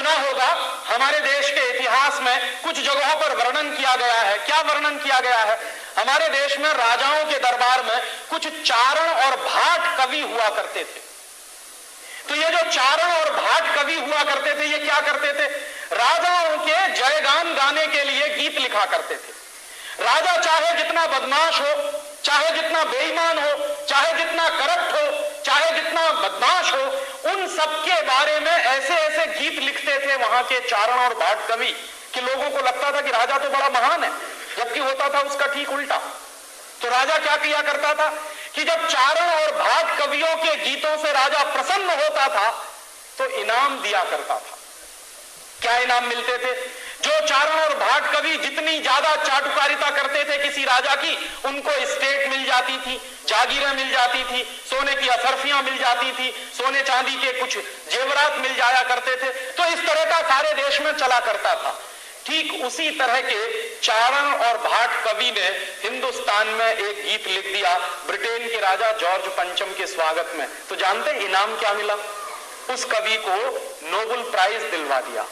सुना होगा, हमारे देश के इतिहास में कुछ जगहों पर वर्णन किया गया है। क्या वर्णन किया गया है? हमारे देश में राजाओं के दरबार में कुछ चारण और भाट कवि हुआ करते थे। तो ये जो चारण और भाट कवि हुआ करते थे, ये क्या करते थे? राजाओं के जयगान गाने के लिए गीत लिखा करते थे। राजा चाहे जितना बदमाश हो, चाहे जितना बेईमान हो, चाहे जितना करप्ट हो, चाहे जितना बदमाश हो, उन सबके बारे में ऐसे ऐसे गीत लिखते थे वहां के चारण और भाट कवि कि लोगों को लगता था कि राजा तो बड़ा महान है, जबकि होता था उसका ठीक उल्टा। तो राजा क्या किया करता था कि जब चारण और भाट कवियों के गीतों से राजा प्रसन्न होता था तो इनाम दिया करता था। क्या इनाम मिलते थे? जो चारण और भाट कवि जितनी ज्यादा चाटुकारिता करते थे किसी राजा की, उनको एस्टेट मिल जाती थी, जागीरें मिल जाती थी, सोने की असरफियां मिल जाती थी, सोने चांदी के कुछ जेवरात मिल जाया करते थे। तो इस तरह का सारे देश में चला करता था। ठीक उसी तरह के चारण और भाट कवि ने हिंदुस्तान में एक गीत लिख दिया ब्रिटेन के राजा जॉर्ज पंचम के स्वागत में। तो जानते हैं इनाम क्या मिला? उस कवि को नोबेल प्राइज दिलवा दिया।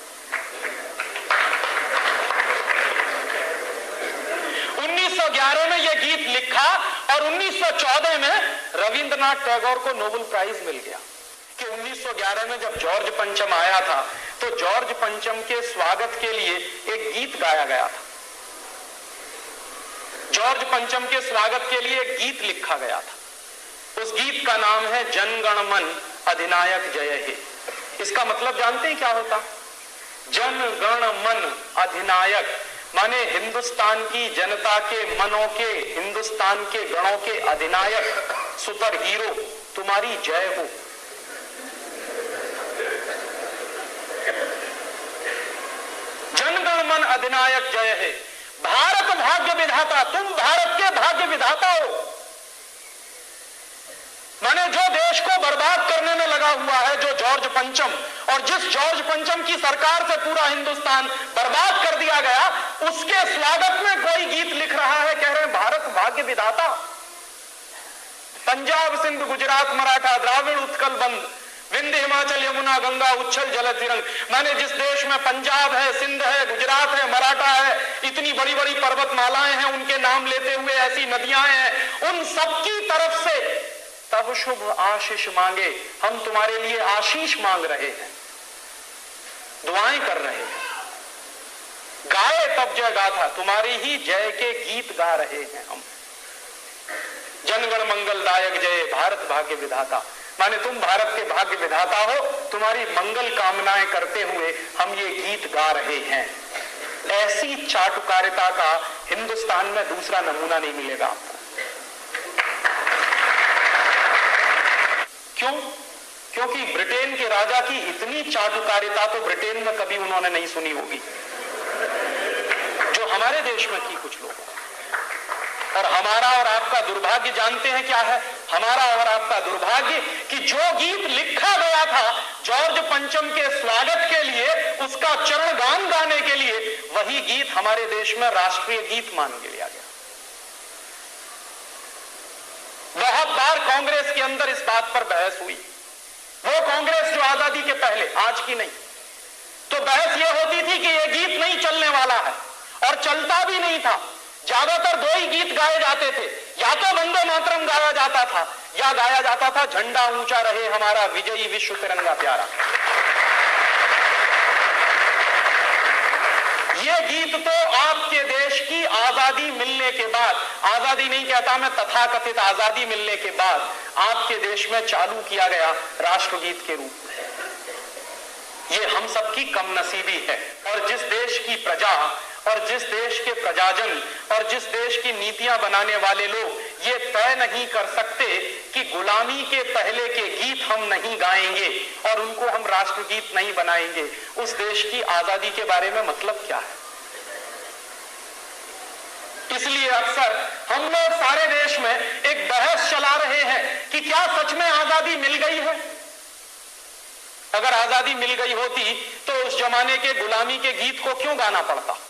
1911 में यह गीत लिखा और 1914 में रविंद्रनाथ टैगोर को नोबेल प्राइज मिल गया। कि 1911 में जब जॉर्ज पंचम आया था तो जॉर्ज पंचम के स्वागत के लिए एक गीत गाया गया था। जॉर्ज पंचम के स्वागत के लिए एक गीत लिखा गया था। उस गीत का नाम है जन गण मन अधिनायक जय हे। इसका मतलब जानते हैं क्या होता? जन गण मन अधिनायक माने हिंदुस्तान की जनता के मनों के, हिंदुस्तान के गणों के अधिनायक, सुपर हीरो, तुम्हारी जय हो। जनगण मन अधिनायक जय है। भारत भाग्य विधाता, तुम भारत के भाग्य विधाता हो। माने जो देश को बर्बाद करने में लगा हुआ है, जो जॉर्ज पंचम, और जिस जॉर्ज पंचम की सरकार से पूरा हिंदुस्तान बर्बाद कर दिया गया, उसके स्वागत में कोई गीत लिख रहा है, कह रहे हैं भारत भाग्य विधाता। पंजाब सिंध गुजरात मराठा द्राविड़ उत्कल बंद, विंध्य हिमाचल यमुना गंगा उच्छल जल तिरंग। माने जिस देश में पंजाब है, सिंध है, गुजरात है, मराठा है, इतनी बड़ी बड़ी पर्वतमालाएं हैं, उनके नाम लेते हुए ऐसी नदियां हैं, उन सबकी तरफ से तब शुभ आशीष मांगे, हम तुम्हारे लिए आशीष मांग रहे हैं, दुआएं कर रहे हैं। गाए तब जय गाथा, तुम्हारी ही जय के गीत गा रहे हैं हम। जनगण मंगलदायक जय, भारत भाग्य विधाता। माने तुम भारत के भाग्य विधाता हो, तुम्हारी मंगल कामनाएं करते हुए हम ये गीत गा रहे हैं। ऐसी चाटुकारिता का हिंदुस्तान में दूसरा नमूना नहीं मिलेगा आपको। क्यों? क्योंकि ब्रिटेन के राजा की इतनी चाटुकारिता तो ब्रिटेन में कभी उन्होंने नहीं सुनी होगी जो हमारे देश में की कुछ लोगों। और हमारा और आपका दुर्भाग्य जानते हैं क्या है? हमारा और आपका दुर्भाग्य कि जो गीत लिखा गया था जॉर्ज पंचम के स्वागत के लिए, उसका चरण गान गाने के लिए, वही गीत हमारे देश में राष्ट्रीय गीत मान लिया गया। बहुत बार कांग्रेस के अंदर इस बात पर बहस हुई। वो कांग्रेस जो आजादी के पहले, आज की नहीं, तो बहस यह होती थी कि यह गीत नहीं चलने वाला है, और चलता भी नहीं था। ज्यादातर दो ही गीत गाए जाते थे, या तो वंदे मातरम गाया जाता था, या गाया जाता था झंडा ऊंचा रहे हमारा विजयी विश्व तिरंगा प्यारा। ये गीत तो आपके देश की आजादी मिलने के बाद, आजादी नहीं कहता मैं, तथाकथित आजादी मिलने के बाद आपके देश में चालू किया गया राष्ट्रगीत के रूप में। ये हम सबकी कमनसीबी है। और जिस देश की प्रजा और जिस देश के प्रजाजन और जिस देश की नीतियां बनाने वाले लोग ये तय नहीं कर सकते कि गुलामी के पहले के गीत हम नहीं गाएंगे और उनको हम राष्ट्रगीत नहीं बनाएंगे, उस देश की आजादी के बारे में मतलब क्या है? इसलिए अक्सर हम लोग सारे देश में एक बहस चला रहे हैं कि क्या सच में आजादी मिल गई है? अगर आजादी मिल गई होती तो उस जमाने के गुलामी के गीत को क्यों गाना पड़ता?